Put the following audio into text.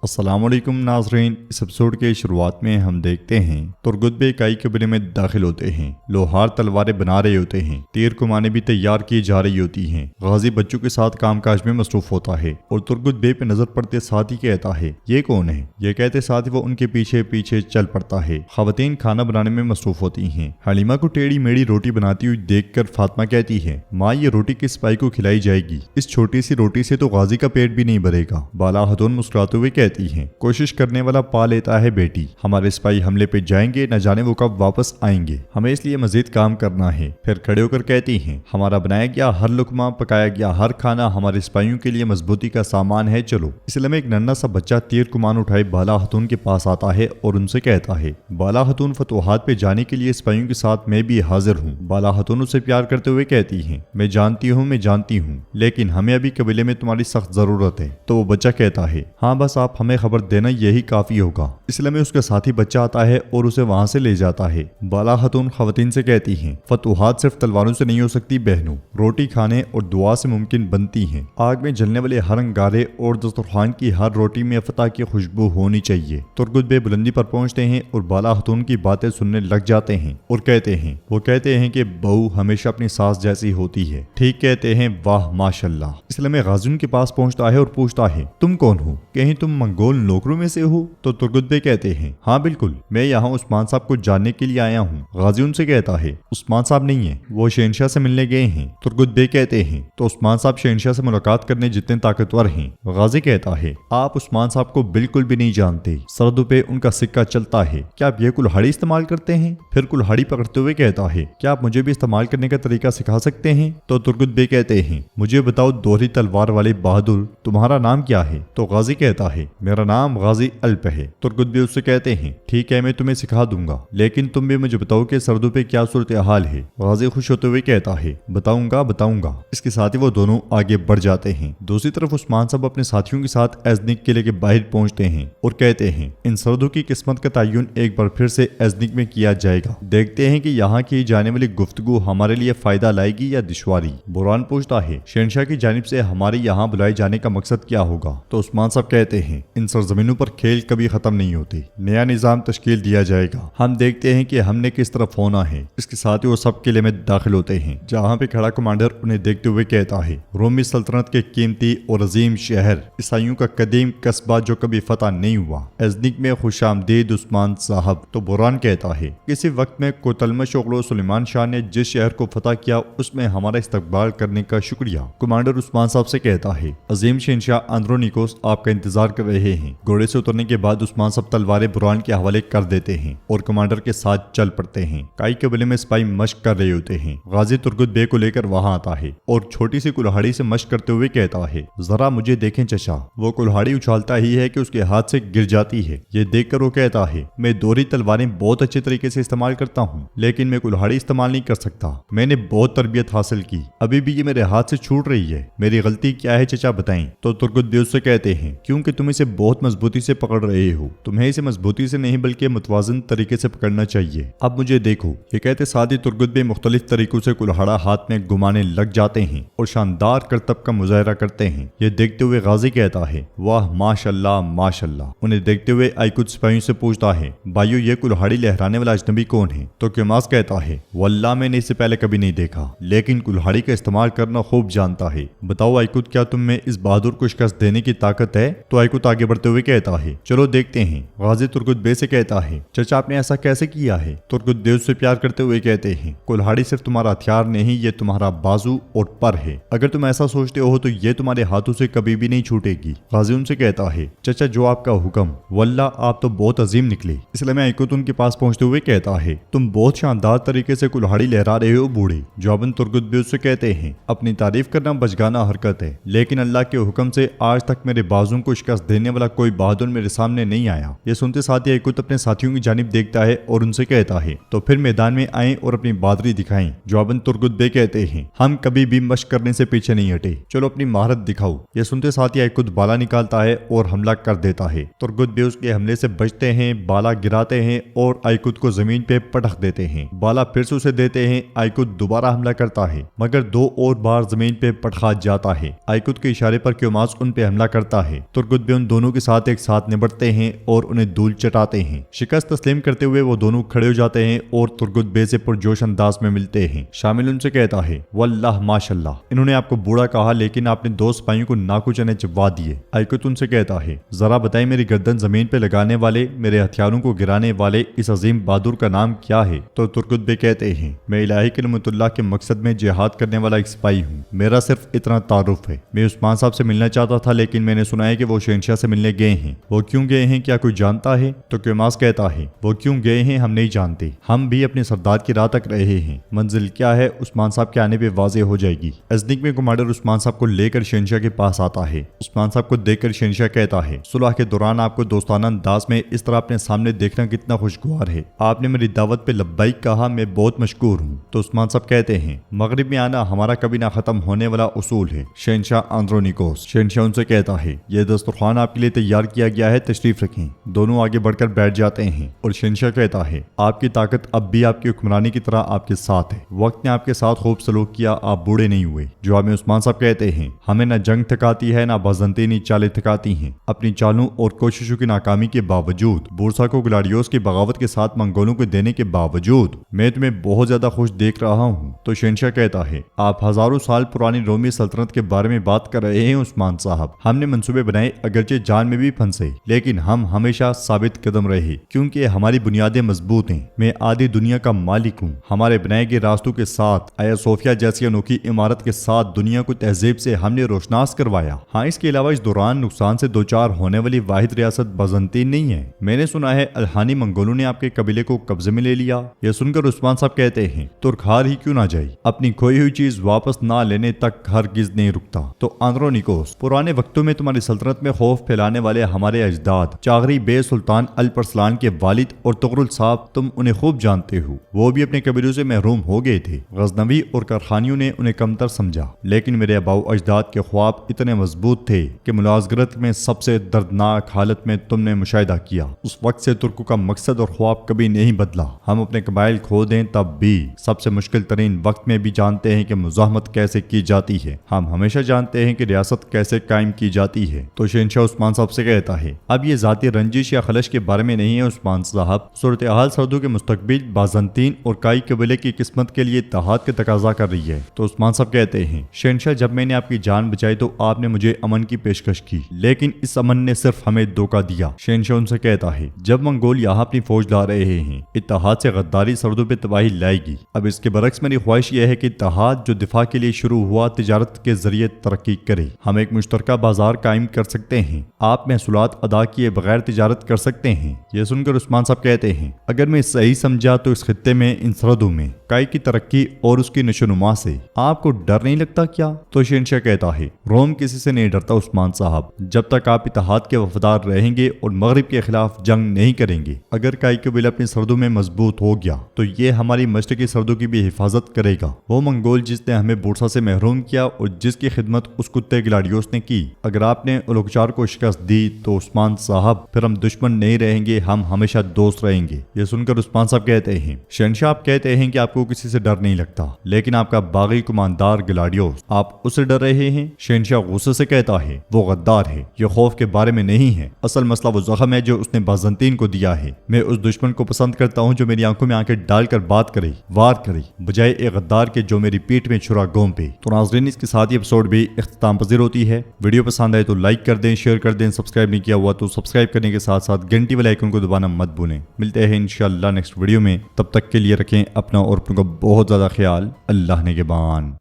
अस्सलाम वालेकुम नाज़रीन। इस एपिसोड के शुरुआत में हम देखते हैं तुर्गुत बे काई कबीले में दाखिल होते हैं। लोहार तलवारें बना रहे होते हैं, तीर कमानें भी तैयार की जा रही होती हैं। गाजी बच्चों के साथ कामकाज में मसरूफ होता है और तुर्गुत बे पे नजर पड़ते साथ ही कहता है, ये कौन है? ये कहते साथ ही वो उनके पीछे पीछे चल पड़ता है। खवातीन खाना बनाने में मसरूफ होती हैं। हलीमा को टेढ़ी मेढ़ी रोटी बनाती हुई देखकर फातिमा कहती है, माँ ये रोटी किस सिपाही को खिलाई जाएगी? इस छोटी सी रोटी से तो गाजी का पेट भी नहीं भरेगा। बाला खतून मुस्कुराते हुए कहती हैं, कोशिश करने वाला पा लेता है बेटी। हमारे सिपाही हमले पे जाएंगे, न जाने वो कब वापस आएंगे। हमें इसलिए मजीद काम करना है। फिर खड़े होकर कहती हैं, हमारा बनाया गया हर लुकमा, पकाया गया हर खाना हमारे सिपाहियों के लिए मजबूती का सामान है। चलो। इसलिए में एक नन्हा सा बच्चा तीर कुमान उठाए बाला खतून के पास आता है और उनसे कहता है, बाला खतून फतुहात पे जाने के लिए सिपाहियों के साथ मैं भी हाजिर हूँ। बाला खतून उसे प्यार करते हुए कहती है, मैं जानती हूँ, लेकिन हमें अभी कबीले में तुम्हारी सख्त जरूरत है। तो वो बच्चा कहता है, हाँ बस आप हमें खबर देना यही काफी होगा। इसलिए में उसका साथी बच्चा आता है और उसे वहां से ले जाता है। बाला खतून खवातीन से कहती हैं, फतुहात सिर्फ तलवारों से नहीं हो सकती बहनों, रोटी खाने और दुआ से मुमकिन बनती हैं। आग में जलने वाले हर अंगारे और दस्तरखान की हर रोटी में फतह की खुशबू होनी चाहिए। तुर्गुत बे बुलंदी पर पहुंचते हैं और बाला खतून की बातें सुनने लग जाते हैं और वो कहते हैं कि बहू हमेशा अपनी सास जैसी होती है। ठीक कहते हैं, वाह माशाल्लाह। इसलिए में गाजियों के पास पहुंचता है और पूछता है, तुम कौन हो? कहीं तुम मंगोल नौकरों में से हो? तो तुर्गुत बे कहते हैं, हाँ बिल्कुल, मैं यहाँ उस्मान साहब को जानने के लिए आया हूँ। गाजी उनसे कहता है, उस्मान साहब नहीं है, वो शहनशाह से मिलने गए हैं। तुर्गुत बे कहते हैं, तो उस्मान साहब शहनशाह से मुलाकात करने जितने ताकतवर हैं। गाजी कहता है, आप उस्मान साहब को बिल्कुल भी नहीं जानते, सरहदों पे उनका सिक्का चलता है। क्या आप ये कुल्हाड़ी इस्तेमाल करते हैं? फिर कुल्हाड़ी पकड़ते हुए कहता है, क्या आप मुझे भी इस्तेमाल करने का तरीका सिखा सकते हैं? तो तुर्गुत बे कहते हैं, मुझे बताओ दोहरी तलवार वाले बहादुर, तुम्हारा नाम क्या है? तो गाजी कहता है, मेरा नाम गाजी अल्प है। तुर्गुत बे उससे कहते हैं, ठीक है मैं तुम्हें सिखा दूंगा, लेकिन तुम भी मुझे बताओ कि सरहदों पे क्या सूरत हाल है। गाजी खुश होते हुए कहता है, बताऊंगा। इसके साथ ही वो दोनों आगे बढ़ जाते हैं। दूसरी तरफ उस्मान साहब अपने साथियों के साथ एज़निक किले के बाहर पहुंचते हैं और कहते हैं, इन सरहदों की किस्मत का तयन एक बार फिर से एज़निक में किया जाएगा। देखते हैं कि यहाँ की जाने वाली गुफ्तगू हमारे लिए फायदा लाएगी या दुश्वारी। बुरहान पूछता है, शहनशाह की जानिब से हमारे यहाँ बुलाए जाने का मकसद क्या होगा? तो उस्मान साहब कहते हैं, इन सरजमीनों पर खेल कभी खत्म नहीं होते, नया निजाम तश्कील दिया जाएगा। हम देखते हैं कि हमने किस तरफ होना है। इसके साथ ही वो सब किले में दाखिल होते हैं, जहाँ पे खड़ा कमांडर उन्हें देखते हुए कहता है, रोमी सल्तनत के कीमती और अजीम शहर, ईसाइयों का कदीम कस्बा जो कभी फतह नहीं हुआ, एज़निक में खुशामदीद उस्मान साहब। तो बुरहान कहता है, किसी वक्त में कोतलमश ओगलो सुलेमान शाह ने जिस शहर को फतह किया उसमें हमारा इस्तकबाल करने का शुक्रिया। कमांडर उस्मान साहब से कहता है, अजीम शहनशाह अंद्रोनिकोस आपका इंतजार कर रहे हैं। घोड़े से उतरने के बाद उस्मान साहब तलवारें बुरहान के हवाले कर देते हैं और कमांडर के साथ चल पड़ते हैं। काई कबीले में सिपाही मशक कर रहे होते हैं। गाजी तुर्गुत बे को लेकर वहां आता है और छोटी सी कुल्हाड़ी से मशक करते हुए कहता है, जरा मुझे देखें चचा। वो कुल्हाड़ी उछालता ही है कि उसके हाथ से गिर जाती है। ये देखकर वो कहता है, मैं दोहरी तलवारें बहुत अच्छे तरीके से इस्तेमाल करता हूँ, लेकिन मैं कुल्हाड़ी इस्तेमाल नहीं कर सकता। मैंने बहुत तरबियत हासिल की, अभी भी ये मेरे हाथ से छूट रही है। मेरी गलती क्या है चचा बताएं? तो तुर्गुत बे उससे कहते हैं, क्योंकि तुम इसे बहुत मजबूती से पकड़ रहे हो। तुम्हें इसे मजबूती से नहीं बल्कि मुतवाजन तरीके से पकड़ना चाहिए। अब मुझे देखो। ये कहते साथ ही तुर्गुत बे मुख्तलिफ तरीकों से कुल्हाड़ा हाथ में घुमाने लग जाते हैं और शानदार करतब का मुजाहरा करते हैं। ये देखते हुए गाजी कहता है, वाह माशाल्लाह। उन्हें देखते हुए आइकुद सिपाहियों से पूछता है, भाइयों ये कुल्हाड़ी लहराने वाला अजनबी कौन है? तो क्यमास कहता है, वल्लाह मैंने इसे पहले कभी नहीं देखा, लेकिन कुल्हाड़ी का इस्तेमाल करना खूब जानता है। बताओ आइकुद, क्या तुम में इस बहादुर को शिकस्त देने की ताकत है? तो आइकुद आगे बढ़ते हुए कहता है, चलो देखते हैं। गाजी तुर्गुत बे से कहता है, चचा आपने ऐसा कैसे किया है? तुर्गुत बे उससे प्यार करते हुए कहते हैं, कुल्हाड़ी सिर्फ तुम्हारा हथियार नहीं, ये तुम्हारा बाजू और पर है। अगर तुम ऐसा सोचते हो तो ये तुम्हारे हाथों से कभी भी नहीं छूटेगी। गाजी उनसे कहता है, चचा जो आपका हुक्म। वल्लाह आप तो बहुत अजीम निकले। इसलिए मैं आइकुद उनके पास पहुंचते हुए कहता है, तुम बहुत शानदार तरीके से कुल्हाड़ी लहरा रहे हो बूढ़े। जवाबन तुर्गुत बे उससे कहते हैं, अपनी तारीफ करना बचगाना हरकत है, लेकिन अल्लाह के हुक्म से आज तक मेरे बाजुओं को शिकस्त देने वाला कोई बहादुर मेरे सामने नहीं आया। ये सुनते साथ ही आइकुद अपने साथियों की जानिब देखता है और उनसे कहता है, तो फिर मैदान में आए और अपनी बहादुरी दिखाएं। जवाबन तुर्गुत बे कहते हैं, हम कभी भी मशक करने से पीछे नहीं हटे, चलो अपनी महारत दिखाओ। ये सुनते साथ ही आइकुद बाला निकालता है और हमला कर देता है। तुर्गुत बे उसके हमले से बचते हैं, बाला गिराते हैं और आइकुद को जमीन पे पटक देते हैं। बाला फिर से उसे देते हैं। आइकुद दोबारा हमला करता है मगर 2 और बार जमीन पे पटखा जाता है। आइकुद के इशारे पर क्योमास उन पे हमला करता है। तुर्गुत बे उन دونوں کے ساتھ ایک ساتھ نبٹتے ہیں اور انہیں دھول چٹاتے ہیں۔ شکست تسلیم کرتے ہوئے وہ دونوں کھڑے ہو جاتے ہیں اور ترگت بے سے پرجوش انداز میں ملتے ہیں۔ شامل ان سے کہتا ہے واللہ ماشاءاللہ، انہوں نے آپ کو بوڑھا کہا لیکن آپ نے دو سپاہیوں کو ناکو چنے چبوا دیے۔ ایکت ان سے کہتا ہے ذرا بتائیں میری گردن زمین پہ لگانے والے، میرے ہتھیاروں کو گرانے والے اس عظیم بہادر کا نام کیا ہے؟ تو ترگت بے کہتے ہیں میں الہی کلمت اللہ کے مقصد میں جہاد کرنے والا ایک سپاہی ہوں، میرا صرف اتنا تعارف ہے۔ میں عثمان صاحب سے ملنا چاہتا تھا لیکن میں نے سنا ہے کہ وہ شہنشاہ سے ملنے گئے ہیں۔ وہ کیوں گئے ہیں کیا کوئی جانتا ہے؟ تو کیماس کہتا ہے وہ کیوں گئے ہیں ہم نہیں جانتے، ہم بھی اپنے سردار کی راہ تک رہے ہیں، منزل کیا ہے عثمان صاحب کے آنے پہ واضح ہو جائے گی۔ ازنک میں کمانڈر عثمان صاحب کو لے کر شہنشاہ کے پاس آتا ہے۔ عثمان صاحب کو دیکھ کر شہنشاہ کہتا ہے صلح کے دوران آپ کو دوستانہ انداز میں اس طرح اپنے سامنے دیکھنا کتنا خوشگوار ہے، آپ نے میری دعوت پہ لبیک کہا، میں بہت مشکور ہوں۔ تو عثمان صاحب کہتے ہیں مغرب میں آنا ہمارا کبھی نہ ختم ہونے والا اصول ہے شہنشاہ اندرونیکوس۔ شہنشاہ ان سے کہتا ہے یہ دسترخوان آپ کے لیے تیار کیا گیا ہے، تشریف رکھیں۔ دونوں آگے بڑھ کر بیٹھ جاتے ہیں اور شہنشاہ کہتا ہے آپ کی طاقت اب بھی آپ کی حکمرانی کی طرح آپ کے ساتھ ہے، وقت نے آپ کے ساتھ خوب سلوک کیا، آپ بوڑھے نہیں ہوئے۔ جواب میں عثمان صاحب کہتے ہیں ہمیں نہ جنگ تھکاتی ہے نہ بازنطینی چالیں تھکاتی ہیں، اپنی چالوں اور کوششوں کی ناکامی کے باوجود، بورسا کو گلاڈیوس کی بغاوت کے ساتھ منگولوں کو دینے کے باوجود میں تمہیں بہت زیادہ خوش دیکھ رہا ہوں۔ تو شہنشاہ کہتا ہے آپ ہزاروں سال پرانی رومی سلطنت کے بارے میں بات کر رہے ہیں عثمان صاحب، ہم نے منصوبے بنائے اگرچہ جان میں بھی پھنسے لیکن ہم ہمیشہ ثابت قدم رہے کیونکہ ہماری بنیادیں مضبوط ہیں، میں آدھی دنیا کا مالک ہوں، ہمارے بنائے گئے راستوں کے ساتھ آیا صوفیہ جیسی انوکھی عمارت کے ساتھ دنیا کو تہذیب سے ہم نے روشناس کروایا۔ ہاں اس کے علاوہ اس دوران نقصان سے دوچار ہونے والی واحد ریاست بازنطین نہیں ہے، میں نے سنا ہے الہانی منگولوں نے آپ کے قبیلے کو قبضے میں لے لیا۔ یہ سن کر عثمان صاحب کہتے ہیں ترک ہار ہی کیوں نہ جائے، اپنی کھوئی ہوئی چیز واپس نہ لینے تک ہرگز نہیں رکتا۔ تو اندرونیکوس پرانے وقتوں میں تمہاری سلطنت میں خوف پھیلانے والے ہمارے اجداد چاغری بے سلطان الپرسلان کے والد اور تغرل صاحب، تم انہیں خوب جانتے ہو، وہ بھی اپنے قبیلوں سے محروم ہو گئے تھے، غزنوی اور کارخانیوں نے انہیں کمتر سمجھا، لیکن میرے آباء و اجداد کے خواب اتنے مضبوط تھے کہ ملازگرت میں سب سے دردناک حالت میں تم نے مشاہدہ کیا، اس وقت سے ترکوں کا مقصد اور خواب کبھی نہیں بدلا، ہم اپنے قبائل کھو دیں تب بھی سب سے مشکل ترین وقت میں بھی جانتے ہیں کہ مزاحمت کیسے کی جاتی ہے، ہم ہمیشہ جانتے ہیں کہ ریاست کیسے قائم کی جاتی ہے۔ تو شہنشاہ عثمان صاحب سے کہتا ہے اب یہ ذاتی رنجش یا خلش کے بارے میں نہیں ہے عثمان صاحب، صورتحال سردوں کے مستقبل بازنطین اور کائی قبیلے کی قسمت کے لیے اتحاد کا تقاضا کر رہی ہے۔ تو عثمان صاحب کہتے ہیں شہنشاہ جب میں نے آپ کی جان بچائی تو آپ نے مجھے امن کی پیشکش کی لیکن اس امن نے صرف ہمیں دھوکہ دیا۔ شہنشاہ ان سے کہتا ہے جب منگول یہاں اپنی فوج لا رہے ہیں اتحاد سے غداری سردوں پہ تباہی لائے گی، اب اس کے برعکس میری خواہش یہ ہے کہ اتحاد جو دفاع کے لیے شروع ہوا تجارت کے ذریعے ترقی کرے، ہم ایک مشترکہ بازار قائم کر سکتے ہیں، آپ محصولات ادا کیے بغیر تجارت کر سکتے ہیں۔ یہ سن کر عثمان صاحب کہتے ہیں اگر میں صحیح سمجھا تو اس خطے میں ان سرحدوں میں کائی کی ترقی اور اس کی نشوونما سے آپ کو ڈر نہیں لگتا کیا؟ تو شہنشاہ کہتا ہے روم کسی سے نہیں ڈرتا عثمان صاحب، جب تک آپ اتحاد کے وفادار رہیں گے اور مغرب کے خلاف جنگ نہیں کریں گے۔ اگر کائی قبیلہ اپنی سرحدوں میں مضبوط ہو گیا تو یہ ہماری مشرقی سرحدوں کی بھی حفاظت کرے گا۔ وہ منگول جس نے ہمیں بورسا سے محروم کیا اور جس کی خدمت اس کتے گلاڈیوس نے کی، اگر آپ نے اولوکچار کو شکست دی تو عثمان صاحب پھر ہم دشمن نہیں رہیں گے، ہم ہمیشہ دوست رہیں گے۔ یہ سن کر عثمان صاحب کہتے ہیں شہنشاہ آپ کہتے ہیں کہ آپ کو کسی سے ڈر نہیں لگتا لیکن آپ کا باغی کماندار گلاڈیوس، آپ اسے ڈر رہے ہیں؟ شہنشاہ غصے سے کہتا ہے وہ غدار ہے، یہ خوف کے بارے میں نہیں ہے، اصل مسئلہ وہ زخم ہے جو اس نے بازنطین کو دیا ہے، میں اس دشمن کو پسند کرتا ہوں جو میری آنکھوں میں آنکھیں ڈال کر بات کرے، وار کرے، بجائے ایک غدار کے جو میری پیٹ میں چھرا گھونپے۔ تو ناظرین اس کے ساتھ یہ ایپیسوڈ بھی اختتام پذیر ہوتی ہے۔ ویڈیو پسند آئے تو لائک کر دیں، شیئر کر دیں، سبسکرائب نہیں کیا ہوا تو سبسکرائب کرنے کے ساتھ ساتھ گھنٹی والے آئیکن کو دبانا مت بھولیں۔ ملتے ہیں انشاءاللہ نیکسٹ ویڈیو میں، تب تک کے لیے رکھیں اپنا اور اپنوں کا بہت زیادہ خیال۔ اللہ نگہبان۔